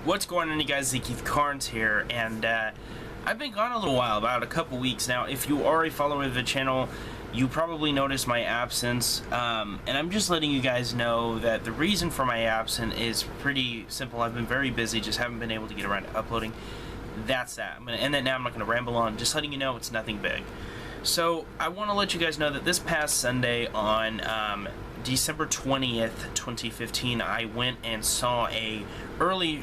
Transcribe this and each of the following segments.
What's going on, you guys? Keith Carnes here, and I've been gone a little while, about a couple weeks now. If you are a follower of the channel, you probably noticed my absence, and I'm just letting you guys know that the reason for my absence is pretty simple. I've been very busy, just haven't been able to get around to uploading. That's that. I'm going to end that now. I'm not going to ramble on. Just letting you know it's nothing big. So I want to let you guys know that this past Sunday on December 20th, 2015, I went and saw an early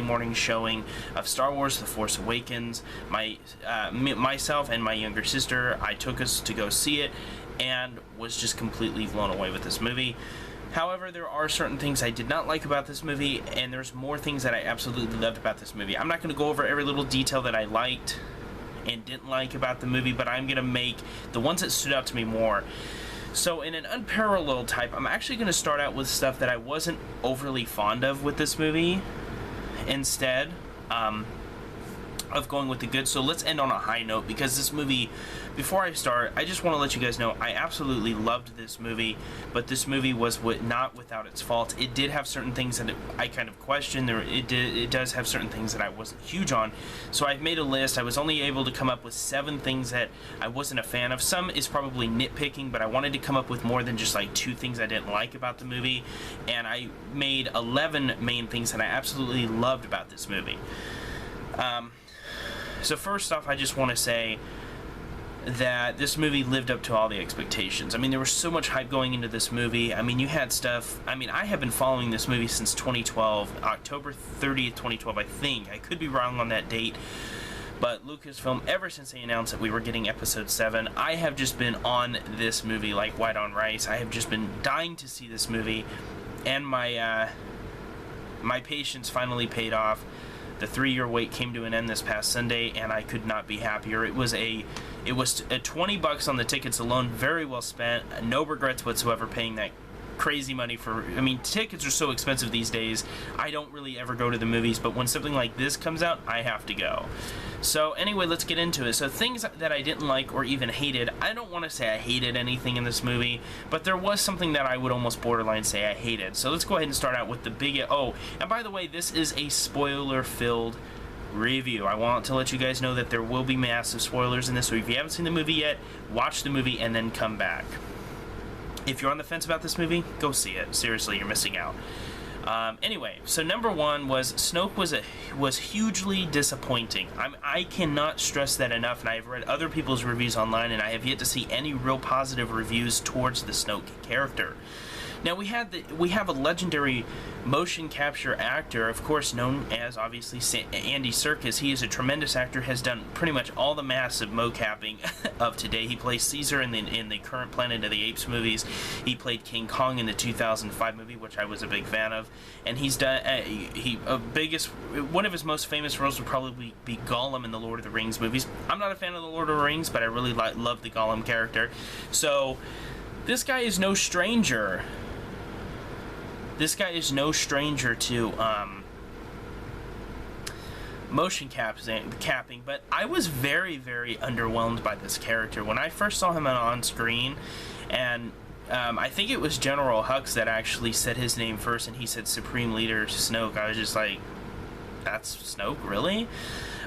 morning showing of Star Wars: The Force Awakens. Myself and my younger sister, I took us to go see it and was just completely blown away with this movie. However, there are certain things I did not like about this movie, and there's more things that I absolutely loved about this movie. I'm not going to go over every little detail that I liked and didn't like about the movie, but I'm going to make the ones that stood out to me more. So in an unparalleled type, I'm actually going to start out with stuff that I wasn't overly fond of with this movie instead of going with the good. So let's end on a high note, because this movie, before I start, I just want to let you guys know I absolutely loved this movie, but this movie was not without its faults. It did have certain things that I kind of questioned. It does have certain things that I wasn't huge on. So I've made a list. I was only able to come up with 7 things that I wasn't a fan of. Some is probably nitpicking, but I wanted to come up with more than just like 2 things I didn't like about the movie, and I made 11 main things that I absolutely loved about this movie. So first off, I just want to say that this movie lived up to all the expectations. I mean, there was so much hype going into this movie. I mean, you had stuff. I mean, I have been following this movie since 2012, October 30th, 2012, I think. I could be wrong on that date. But Lucasfilm, ever since they announced that we were getting Episode 7, I have just been on this movie like white on rice. I have just been dying to see this movie, and my patience finally paid off. The 3-year wait came to an end this past Sunday, and I could not be happier. It was a $20 on the tickets alone, very well spent. No regrets whatsoever paying that crazy money for. I mean, tickets are so expensive these days. I don't really ever go to the movies, but when something like this comes out, I have to go. So anyway, let's get into it. So things that I didn't like or even hated. I don't want to say I hated anything in this movie, but there was something that I would almost borderline say I hated. So let's go ahead and start out with the big. Oh, and by the way, this is a spoiler-filled review. I want to let you guys know that there will be massive spoilers in this, so if you haven't seen the movie yet, watch the movie and then come back. If you're on the fence about this movie, go see it. Seriously, you're missing out. Anyway, so number 1 was Snoke was hugely disappointing. I cannot stress that enough, and I have read other people's reviews online, and I have yet to see any real positive reviews towards the Snoke character. Now, we have a legendary motion capture actor, of course, known as, obviously, Andy Serkis. He is a tremendous actor, has done pretty much all the massive mocapping of today. He plays Caesar in the current Planet of the Apes movies. He played King Kong in the 2005 movie, which I was a big fan of. And he's done, one of his most famous roles would probably be Gollum in the Lord of the Rings movies. I'm not a fan of the Lord of the Rings, but I really love the Gollum character. So, this guy is no stranger. This guy is no stranger to motion capping, but I was very, very underwhelmed by this character. When I first saw him on screen, and I think it was General Hux that actually said his name first, and he said Supreme Leader Snoke, I was just like, that's Snoke, really?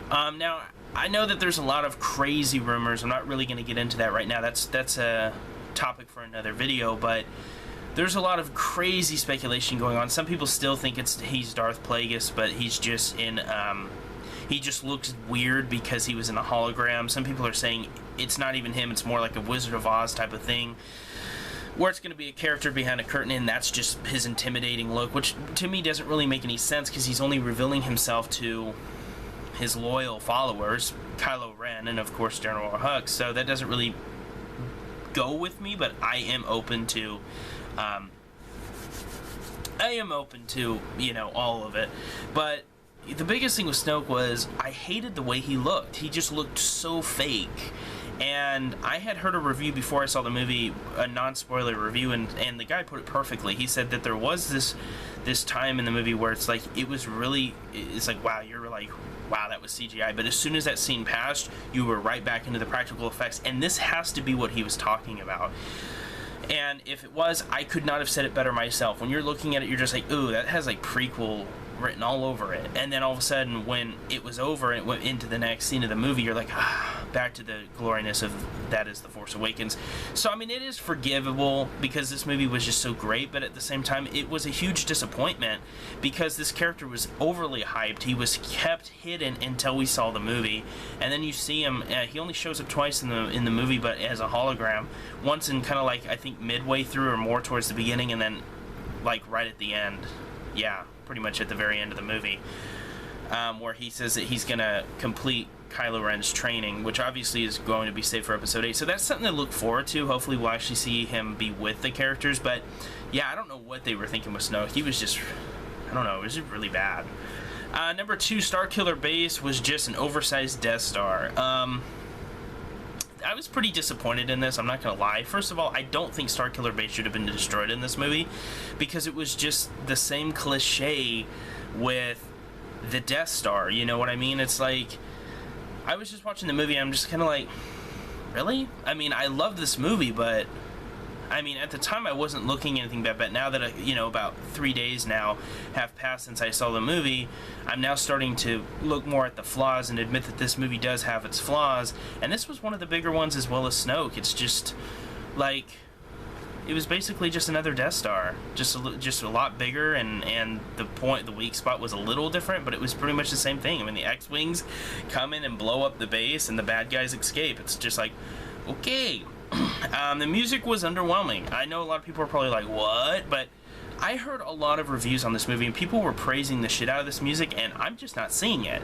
Now, I know that there's a lot of crazy rumors. I'm not really going to get into that right now. That's a topic for another video, but there's a lot of crazy speculation going on. Some people still think he's Darth Plagueis, but he's just in, he just looks weird because he was in a hologram. Some people are saying it's not even him, it's more like a Wizard of Oz type of thing, where it's going to be a character behind a curtain, and that's just his intimidating look, which to me doesn't really make any sense, because he's only revealing himself to his loyal followers, Kylo Ren, and of course General Hux, so that doesn't really go with me, but I am open to you know, all of it. But the biggest thing with Snoke was I hated the way he looked. He just looked so fake. And I had heard a review before I saw the movie, a non-spoiler review, and the guy put it perfectly. He said that there was this time in the movie where it's like, it's like, wow, you're like, wow, that was CGI. But as soon as that scene passed, you were right back into the practical effects. And this has to be what he was talking about. And if it was, I could not have said it better myself. When you're looking at it, you're just like, ooh, that has like prequel written all over it. And then all of a sudden, when it was over and it went into the next scene of the movie, you're like, back to the gloriness of that is The Force Awakens. So, I mean, it is forgivable because this movie was just so great, but at the same time, it was a huge disappointment because this character was overly hyped. He was kept hidden until we saw the movie, and then you see him. He only shows up twice in the movie, but as a hologram. Once in kind of like, I think, midway through or more towards the beginning, and then like right at the end. Yeah, pretty much at the very end of the movie, where he says that he's going to complete Kylo Ren's training, which obviously is going to be saved for Episode 8. So that's something to look forward to. Hopefully we'll actually see him be with the characters. But, yeah, I don't know what they were thinking with Snoke. He was just, I don't know, it was just really bad. Number 2, Starkiller Base was just an oversized Death Star. I was pretty disappointed in this, I'm not going to lie. First of all, I don't think Starkiller Base should have been destroyed in this movie because it was just the same cliche with the Death Star, you know what I mean? It's like, I was just watching the movie and I'm just kind of like, really? I mean, I love this movie, but I mean, at the time I wasn't looking anything bad, but now that, you know, about 3 days now have passed since I saw the movie, I'm now starting to look more at the flaws and admit that this movie does have its flaws, and this was one of the bigger ones as well as Snoke. It's just, like, it was basically just another Death Star, just a lot bigger, and the weak spot was a little different, but it was pretty much the same thing. I mean, the X-Wings come in and blow up the base, and the bad guys escape. It's just like, okay. The music was underwhelming. I know a lot of people are probably like, what? But I heard a lot of reviews on this movie, and people were praising the shit out of this music, and I'm just not seeing it.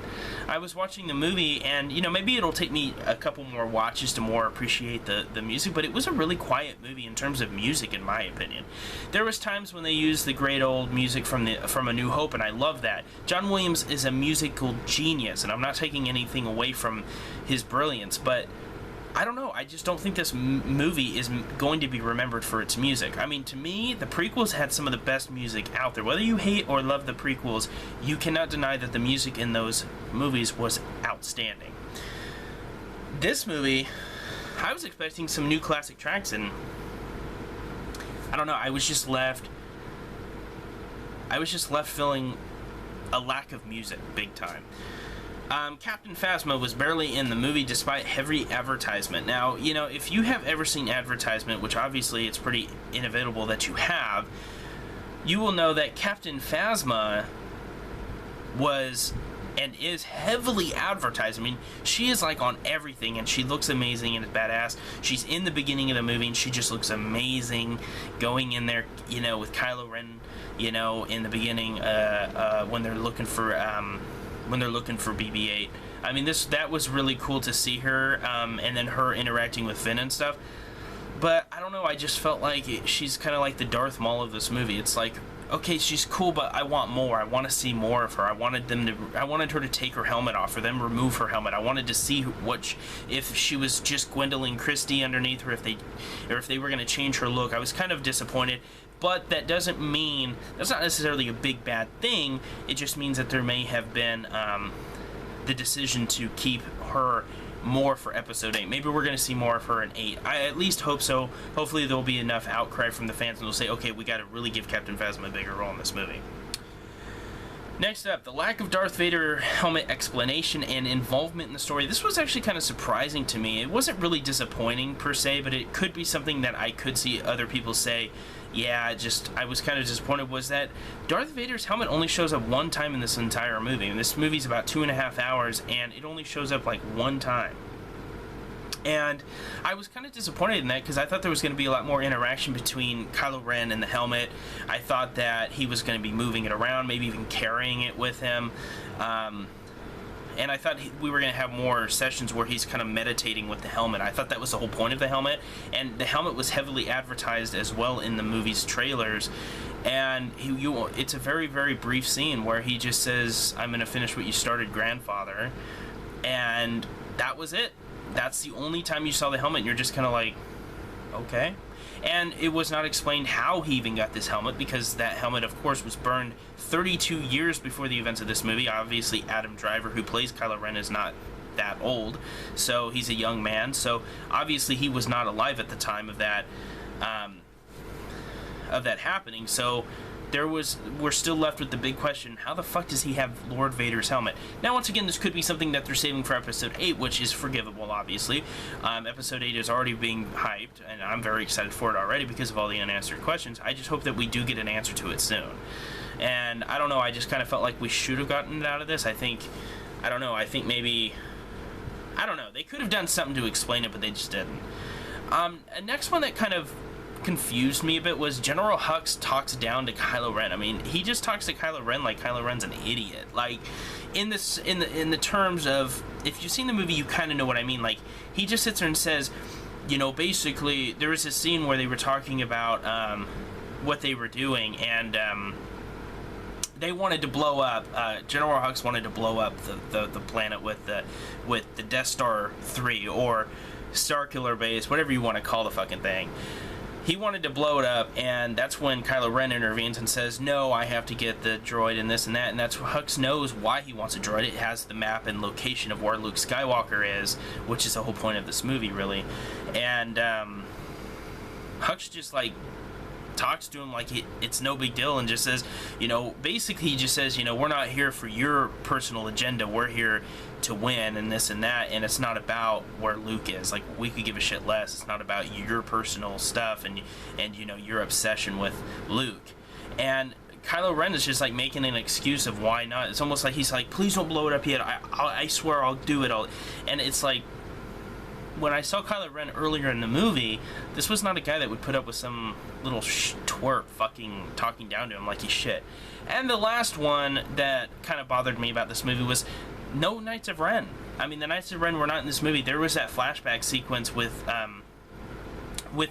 I was watching the movie, and, you know, maybe it'll take me a couple more watches to more appreciate the music, but it was a really quiet movie in terms of music, in my opinion. There was times when they used the great old music from A New Hope, and I love that. John Williams is a musical genius, and I'm not taking anything away from his brilliance, but I don't know, I just don't think this movie is going to be remembered for its music. I mean, to me, the prequels had some of the best music out there. Whether you hate or love the prequels, you cannot deny that the music in those movies was outstanding. This movie, I was expecting some new classic tracks, and I don't know, I was just left feeling a lack of music, big time. Captain Phasma was barely in the movie despite heavy advertisement. Now, you know, if you have ever seen advertisement, which obviously it's pretty inevitable that you have, you will know that Captain Phasma was and is heavily advertised. I mean, she is like on everything, and she looks amazing and is badass. She's in the beginning of the movie, and she just looks amazing going in there, you know, with Kylo Ren, you know, in the beginning, when they're looking for BB-8. I mean, that was really cool to see her, and then her interacting with Finn and stuff. But I don't know, I just felt like she's kind of like the Darth Maul of this movie. It's like, okay, she's cool, but I want more. I want to see more of her. I wanted her to take her helmet off, or them remove her helmet. I wanted to see if she was just Gwendolyn Christie underneath her, or if they were going to change her look. I was kind of disappointed. But that doesn't mean, that's not necessarily a big bad thing. It just means that there may have been the decision to keep her more for Episode 8. Maybe we're going to see more of her in 8. I at least hope so. Hopefully there'll be enough outcry from the fans and they'll say, okay, we got to really give Captain Phasma a bigger role in this movie. Next up, the lack of Darth Vader helmet explanation and involvement in the story. This was actually kind of surprising to me. It wasn't really disappointing per se, but it could be something that I could see other people say, yeah, I was kind of disappointed, was that Darth Vader's helmet only shows up one time in this entire movie. And this movie's about 2.5 hours, and it only shows up like one time. And I was kind of disappointed in that because I thought there was going to be a lot more interaction between Kylo Ren and the helmet. I thought that he was going to be moving it around, maybe even carrying it with him. And I thought we were going to have more sessions where he's kind of meditating with the helmet. I thought that was the whole point of the helmet. And the helmet was heavily advertised as well in the movie's trailers. And it's a very, very brief scene where he just says, I'm going to finish what you started, grandfather. And that was it. That's the only time you saw the helmet, and you're just kind of like, okay. And it was not explained how he even got this helmet, because that helmet, of course, was burned 32 years before the events of this movie. Obviously, Adam Driver, who plays Kylo Ren, is not that old, so he's a young man. So obviously, he was not alive at the time of that happening. So we're still left with the big question: how the fuck does he have Lord Vader's helmet? Now, once again, this could be something that they're saving for Episode 8, which is forgivable, obviously. Episode 8 is already being hyped, and I'm very excited for it already because of all the unanswered questions. I just hope that we do get an answer to it soon. And I don't know, I just kind of felt like we should have gotten it out of this. I think maybe, I don't know, they could have done something to explain it, but they just didn't. Next one that kind of confused me a bit was General Hux talks down to Kylo Ren. I mean, he just talks to Kylo Ren like Kylo Ren's an idiot. Like, in the terms of, if you've seen the movie, you kind of know what I mean. Like, he just sits there and says, you know, basically, there was a scene where they were talking about what they were doing, and they wanted to blow up, General Hux wanted to blow up the planet with the Death Star 3, or Starkiller Base, whatever you want to call the fucking thing. He wanted to blow it up, and that's when Kylo Ren intervenes and says, no, I have to get the droid and this and that, and that's Hux knows why he wants a droid. It has the map and location of where Luke Skywalker is, which is the whole point of this movie, really. And Hux just, like, talks to him like it's no big deal, and just says, you know, basically he just says, you know, we're not here for your personal agenda, we're here to win and this and that, and it's not about where Luke is. Like, we could give a shit less. It's not about your personal stuff and you know, your obsession with Luke. And Kylo Ren is just like making an excuse of why not. It's almost like he's like, please don't blow it up yet, I swear I'll do it all. And it's like, when I saw Kylo Ren earlier in the movie, this was not a guy that would put up with some little twerp fucking talking down to him like he's shit. And the last one that kind of bothered me about this movie was no Knights of Ren. I mean, the Knights of Ren were not in this movie. There was that flashback sequence with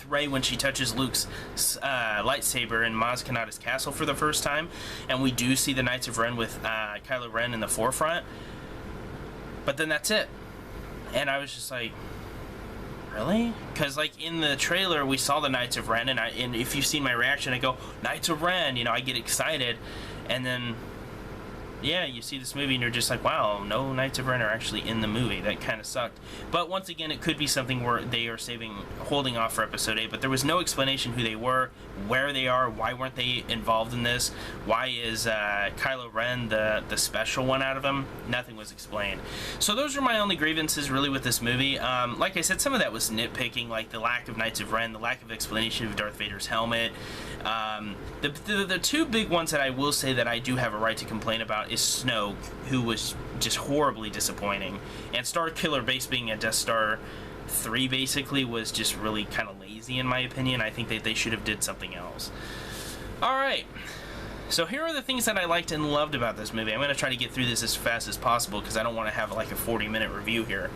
Rey when she touches Luke's lightsaber in Maz Kanata's castle for the first time, and we do see the Knights of Ren with Kylo Ren in the forefront. But then that's it. And I was just like, really? Because, like, in the trailer, we saw the Knights of Ren, and if you've seen my reaction, I go, Knights of Ren, you know, I get excited, and then, yeah, you see this movie, and you're just like, wow, no Knights of Ren are actually in the movie. That kind of sucked. But once again, it could be something where they are holding off for Episode 8, but there was no explanation who they were, where they are, why weren't they involved in this, why is Kylo Ren the special one out of them? Nothing was explained. So those are my only grievances, really, with this movie. Like I said, some of that was nitpicking, like the lack of Knights of Ren, the lack of explanation of Darth Vader's helmet. The two big ones that I will say that I do have a right to complain about is Snoke, who was just horribly disappointing, and Starkiller Base being a Death Star 3 basically was just really kind of lazy in my opinion. I think that they should have did something else. Alright, so here are the things that I liked and loved about this movie. I'm going to try to get through this as fast as possible because I don't want to have like a 40-minute review here.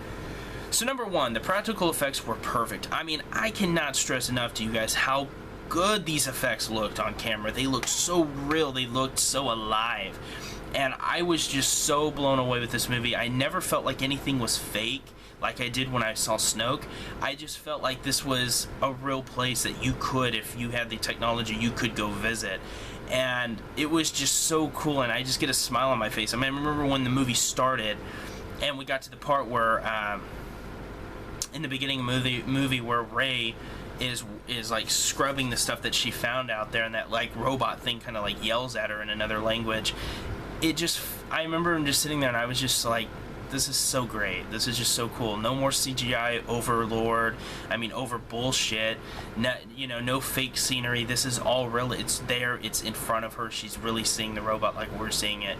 So number one, the practical effects were perfect. I mean, I cannot stress enough to you guys how good these effects looked on camera. They looked so real, they looked so alive, and I was just so blown away with this movie. I never felt like anything was fake like I did when I saw Snoke. I just felt like this was a real place that you could, if you had the technology, you could go visit. And it was just so cool, and I just get a smile on my face. I mean, I remember when the movie started and we got to the part where in the beginning of the movie where Rey is like scrubbing the stuff that she found out there, and that like robot thing kind of like yells at her in another language. I remember him just sitting there, and I was just like, this is so great. This is just so cool. No more CGI overlord. I mean, over bullshit. No fake scenery. This is all real. It's there. It's in front of her. She's really seeing the robot like we're seeing it.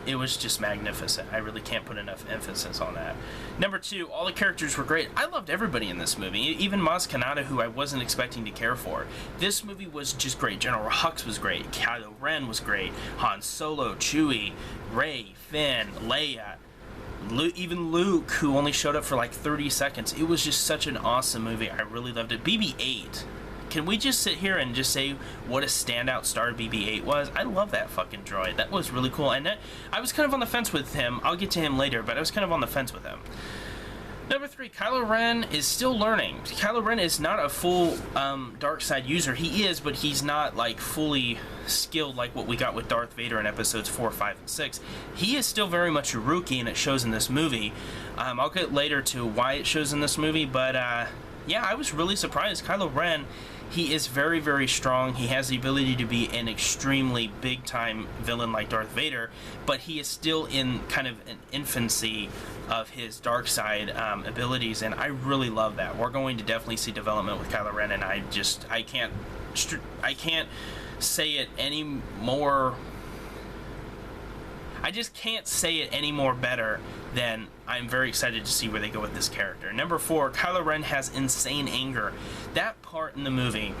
It was just magnificent. I really can't put enough emphasis on that. Number two, all the characters were great. I loved everybody in this movie, even Maz Kanata, who I wasn't expecting to care for. This movie was just great. General Hux was great. Kylo Ren was great. Han Solo, Chewie, Rey, Finn, Leia, even Luke, who only showed up for like 30 seconds. It was just such an awesome movie. I really loved it. BB-8. Can we just sit here and just say what a standout star BB-8 was? I love that fucking droid. That was really cool. And I was kind of on the fence with him. I'll get to him later, but I was kind of on the fence with him. Number three, Kylo Ren is still learning. Kylo Ren is not a full dark side user. He is, but he's not like fully skilled like what we got with Darth Vader in episodes 4, 5, and 6. He is still very much a rookie, and it shows in this movie. I'll get later to why it shows in this movie, but yeah, I was really surprised. Kylo Ren he is very, very strong. He has the ability to be an extremely big-time villain like Darth Vader, but he is still in kind of an infancy of his dark side abilities, and I really love that. We're going to definitely see development with Kylo Ren, and I can't say it any more. I just can't say it any more better than I'm very excited to see where they go with this character. Number 4, Kylo Ren has insane anger. That part in the movie,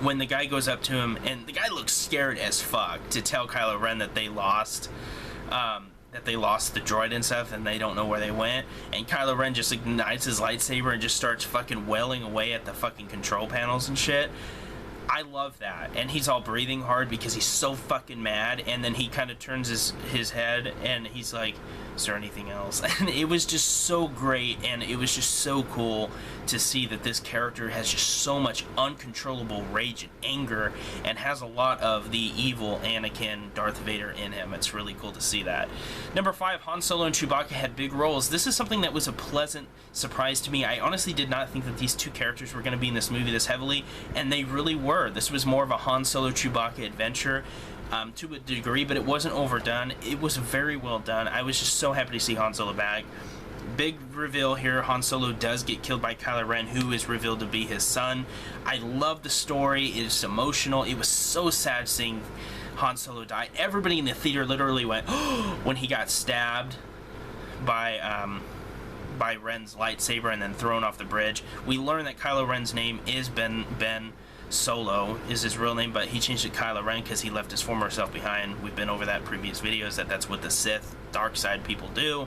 when the guy goes up to him, and the guy looks scared as fuck to tell Kylo Ren that they lost the droid and stuff, and they don't know where they went, and Kylo Ren just ignites his lightsaber and just starts fucking wailing away at the fucking control panels and shit. I love that. And he's all breathing hard because he's so fucking mad, and then he kind of turns his head and he's like, is there anything else? And it was just so great, and it was just so cool to see that this character has just so much uncontrollable rage and anger, and has a lot of the evil Anakin Darth Vader in him. It's really cool to see that. Number 5, Han Solo and Chewbacca had big roles. This is something that was a pleasant surprise to me. I honestly did not think that these two characters were going to be in this movie this heavily, and they really were. This was more of a Han Solo Chewbacca adventure to a degree, but it wasn't overdone. It was very well done. I was just so happy to see Han Solo back. Big reveal here, Han Solo does get killed by Kylo Ren, who is revealed to be his son. I love the story. It's emotional. It was so sad seeing Han Solo die. Everybody in the theater literally went when he got stabbed by Ren's lightsaber and then thrown off the bridge. We learned that Kylo Ren's name is Ben Solo is his real name, but he changed it to Kylo Ren because he left his former self behind. We've been over that in previous videos, that's what the Sith dark side people do.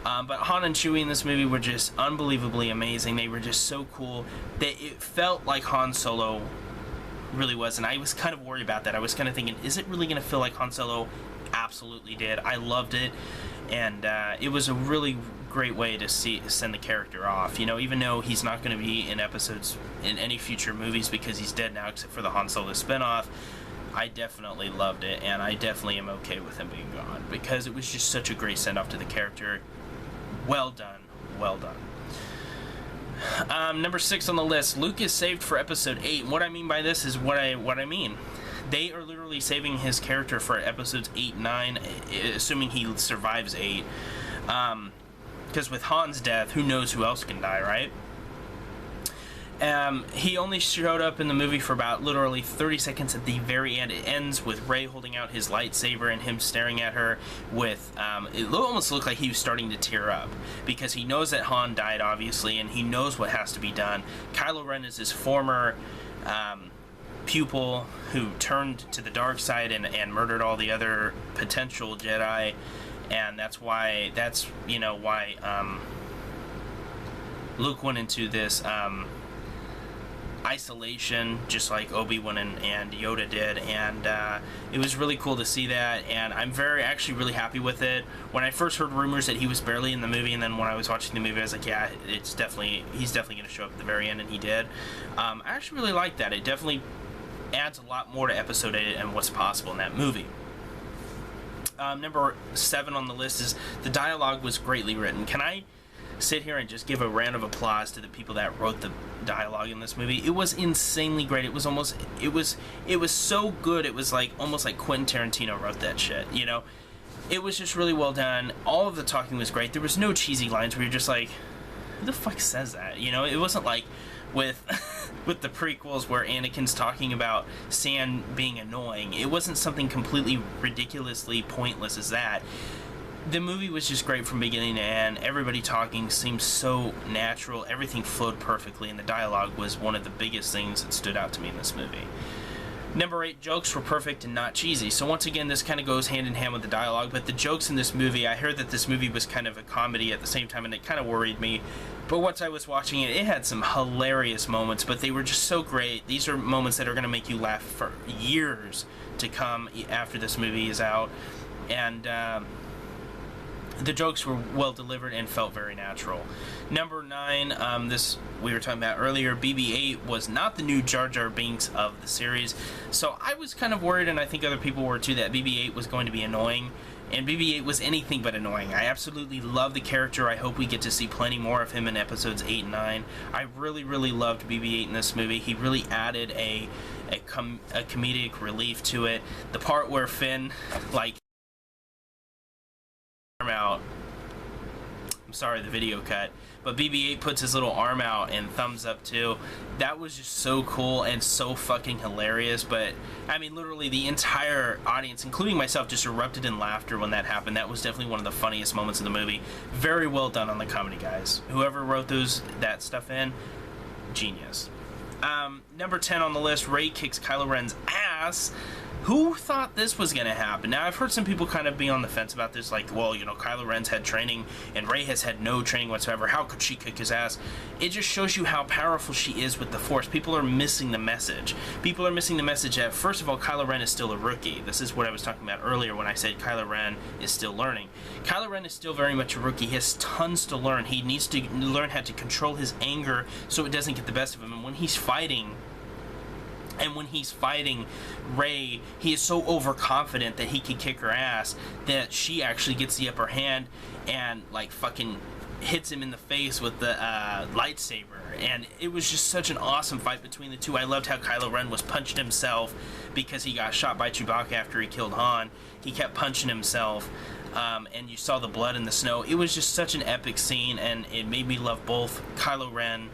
But Han and Chewie in this movie were just unbelievably amazing. They were just so cool. It felt like Han Solo really was, and I was kind of worried about that. I was kind of thinking, is it really going to feel like Han Solo? Absolutely did. I loved it, and it was a really great way to send the character off. You know, even though he's not going to be in episodes in any future movies because he's dead now, except for the Han Solo spinoff, I definitely loved it, and I definitely am okay with him being gone because it was just such a great send-off to the character. Well done. Well done. Number 6 on the list, Luke is saved for episode 8. What I mean by this is what I mean. They are literally saving his character for episodes 8 and 9, assuming he survives 8. Because with Han's death, who knows who else can die, right? He only showed up in the movie for about literally 30 seconds at the very end. It ends with Rey holding out his lightsaber and him staring at her with, it almost looked like he was starting to tear up because he knows that Han died, obviously, and he knows what has to be done. Kylo Ren is his former pupil who turned to the dark side and murdered all the other potential Jedi, and that's why Luke went into this isolation, just like Obi-Wan and Yoda did, and it was really cool to see that, and I'm actually really happy with it. When I first heard rumors that he was barely in the movie, and then when I was watching the movie, I was like, yeah, he's definitely going to show up at the very end, and he did. I actually really like that. It definitely adds a lot more to Episode 8 and what's possible in that movie. Number 7 on the list is the dialogue was greatly written. Can I sit here and just give a round of applause to the people that wrote the dialogue in this movie? It was insanely great. It was so good. It was like almost like Quentin Tarantino wrote that shit, you know? It was just really well done. All of the talking was great. There was no cheesy lines where you're just like, who the fuck says that? You know, it wasn't like with with the prequels where Anakin's talking about sand being annoying. It wasn't something completely ridiculously pointless as that. The movie was just great from beginning to end. Everybody talking seemed so natural. Everything flowed perfectly, and the dialogue was one of the biggest things that stood out to me in this movie. Number 8, jokes were perfect and not cheesy. So once again, this kind of goes hand in hand with the dialogue, but the jokes in this movie, I heard that this movie was kind of a comedy at the same time, and it kind of worried me. But once I was watching it, it had some hilarious moments, but they were just so great. These are moments that are going to make you laugh for years to come after this movie is out. And the jokes were well delivered and felt very natural. Number 9, this we were talking about earlier, BB-8 was not the new Jar Jar Binks of the series. So I was kind of worried, and I think other people were too, that BB-8 was going to be annoying. And BB-8 was anything but annoying. I absolutely love the character. I hope we get to see plenty more of him in episodes 8 and 9. I really, really loved BB-8 in this movie. He really added a comedic relief to it. The part where Finn, like, arm out. I'm sorry, the video cut. But BB-8 puts his little arm out and thumbs up too. That was just so cool and so fucking hilarious. But, I mean, literally the entire audience, including myself, just erupted in laughter when that happened. That was definitely one of the funniest moments in the movie. Very well done on the comedy, guys. Whoever wrote that stuff in, genius. Number 10 on the list, Rey kicks Kylo Ren's ass. Who thought this was going to happen? Now, I've heard some people kind of be on the fence about this, like, well, you know, Kylo Ren's had training, and Rey has had no training whatsoever. How could she kick his ass? It just shows you how powerful she is with the Force. People are missing the message. People are missing the message that, first of all, Kylo Ren is still a rookie. This is what I was talking about earlier when I said Kylo Ren is still learning. Kylo Ren is still very much a rookie. He has tons to learn. He needs to learn how to control his anger so it doesn't get the best of him. And when he's fighting Rey, he is so overconfident that he can kick her ass that she actually gets the upper hand and, like, fucking hits him in the face with the lightsaber. And it was just such an awesome fight between the two. I loved how Kylo Ren was punching himself because he got shot by Chewbacca after he killed Han. He kept punching himself, and you saw the blood in the snow. It was just such an epic scene, and it made me love both Kylo Ren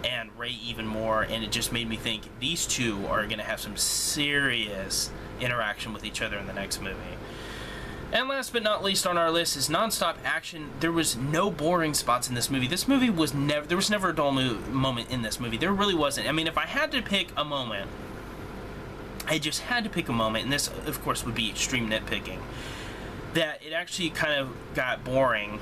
and Rey even more, and it just made me think these two are going to have some serious interaction with each other in the next movie. And last but not least on our list is non-stop action. There was no boring spots in this movie. This movie was there was never a dull moment in this movie. There really wasn't. I mean, if I had to pick a moment, I just had to pick a moment, and this, of course, would be extreme nitpicking, that it actually kind of got boring,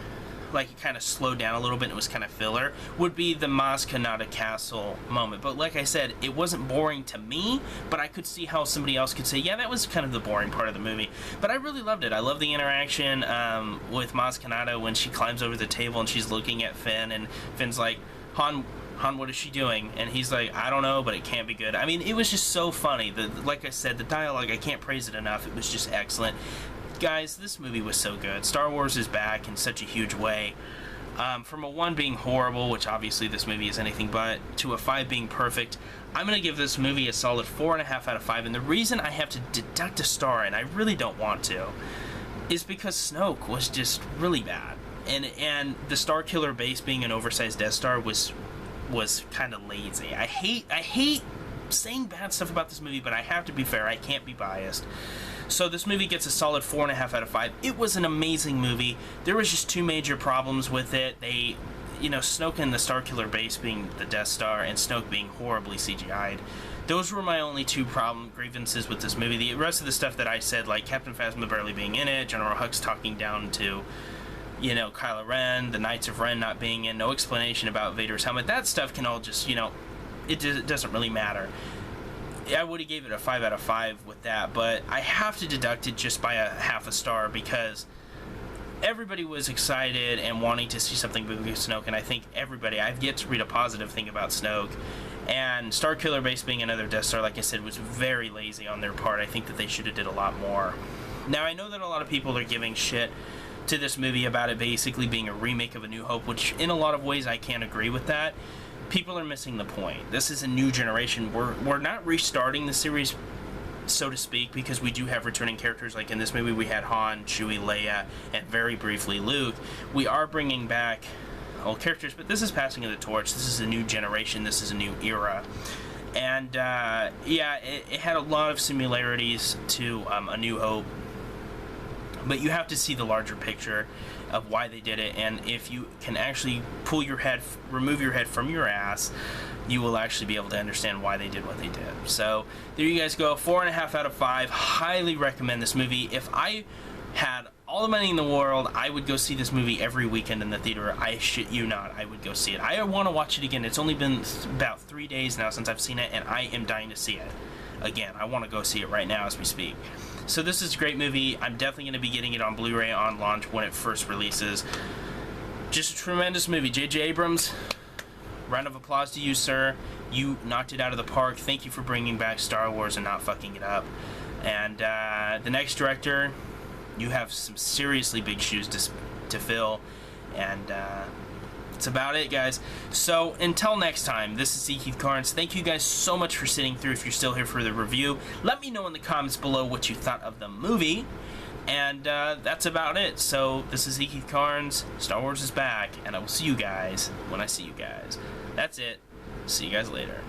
like it kind of slowed down a little bit and it was kind of filler, would be the Maz Kanata Castle moment. But like I said, it wasn't boring to me, but I could see how somebody else could say, yeah, that was kind of the boring part of the movie. But I really loved it. I love the interaction with Maz Kanata when she climbs over the table and she's looking at Finn, and Finn's like, Han, what is she doing? And he's like, I don't know, but it can't be good. I mean, it was just so funny. Like I said, the dialogue, I can't praise it enough. It was just excellent. Guys, this movie was so good. Star Wars is back in such a huge way. From a 1 being horrible, which obviously this movie is anything but, to a 5 being perfect, I'm going to give this movie a solid 4.5 out of 5. And the reason I have to deduct a star, and I really don't want to, is because Snoke was just really bad. And the Star Killer base being an oversized Death Star was kind of lazy. I hate saying bad stuff about this movie, but I have to be fair. I can't be biased. So this movie gets a solid 4.5 out of 5. It was an amazing movie. There was just 2 major problems with it. Snoke and the Starkiller base being the Death Star, and Snoke being horribly CGI'd. Those were my only 2 grievances with this movie. The rest of the stuff that I said, like Captain Phasma barely being in it, General Hux talking down to, Kylo Ren, the Knights of Ren not being in, no explanation about Vader's helmet, that stuff can all just, it doesn't really matter. I would have gave it a 5 out of 5 with that, but I have to deduct it just by a half a star because everybody was excited and wanting to see something big with Snoke, and I think I've yet to read a positive thing about Snoke. And Starkiller base being another Death Star, like I said, was very lazy on their part. I think that they should have did a lot more. Now, I know that a lot of people are giving shit to this movie about it basically being a remake of A New Hope, which in a lot of ways I can't agree with that. People are missing the point. This is a new generation. We're not restarting the series, so to speak, because we do have returning characters. Like in this movie, we had Han, Chewie, Leia, and very briefly Luke. We are bringing back old characters, but this is passing of the torch. This is a new generation. This is a new era. And it had a lot of similarities to A New Hope, but you have to see the larger picture of why they did it, and if you can actually remove your head from your ass, you will actually be able to understand why they did what they did. So there you guys go, 4.5 out of 5. Highly recommend this movie. If I had all the money in the world, I would go see this movie every weekend in the theater. I shit you not, I would go see it. I want to watch it again. It's only been about 3 days now since I've seen it, and I am dying to see it again. I want to go see it right now as we speak. So this is a great movie. I'm definitely going to be getting it on Blu-ray on launch when it first releases. Just a tremendous movie. J.J. Abrams, round of applause to you, sir. You knocked it out of the park. Thank you for bringing back Star Wars and not fucking it up. And the next director, you have some seriously big shoes to fill, and that's about it, guys. So until next time, this is E. Keith Carnes. Thank you guys so much for sitting through. If you're still here for the review, let me know in the comments below what you thought of the movie. And that's about it. So this is E. Keith Carnes. Star Wars is back, and I will see you guys when I see you guys. That's it. See you guys later.